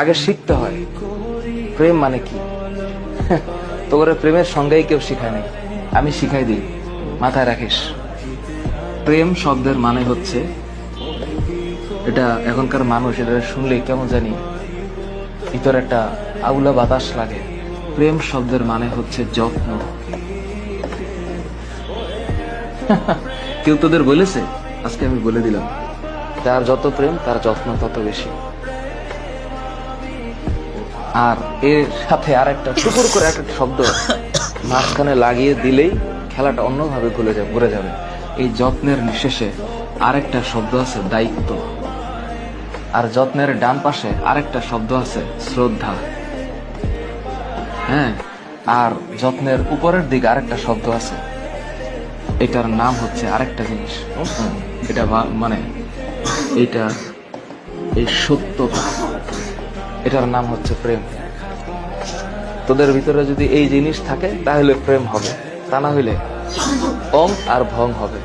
আগে শিখতে হয় প্রেম মানে কি। তোর প্রেমের সঙ্গেই কেউ শিখায় নাই, আমি শিখাই দিই, মাথায় রাখিস। প্রেম শব্দের মানে হচ্ছে, এটা এখনকার মানুষ এটা শুনলেই কেমন জানি ভিতরে একটা আউলা বাতাস লাগে। প্রেম শব্দের মানে হচ্ছে যত্ন। কেউ তোদের বলেছে? আজকে আমি বলে দিলাম, যার যত প্রেম তার যত্ন তত বেশি। আর এর সাথে আর একটা টুকুর করে একটা শব্দ মাঝখানে লাগিয়ে দিলেই খেলাটা অন্যভাবে ঘুরে যাবে। এই যত্নের নিঃশেষে আরেকটা শব্দ আছে দায়িত্ব, আর যত্নের ডান পাশে আরেকটা শব্দ আছে শ্রদ্ধা। হ্যাঁ, আর যত্নের উপরের দিকে আরেকটা শব্দ আছে, এটার নাম হচ্ছে আরেকটা জিনিস। এটা মানে এটা এই সত্যতা, এটার নাম হচ্ছে প্রেম। তোদের ভিতরে যদি এই জিনিস থাকে তাহলে প্রেম হবে, তা না হইলে অং আর ভং হবে।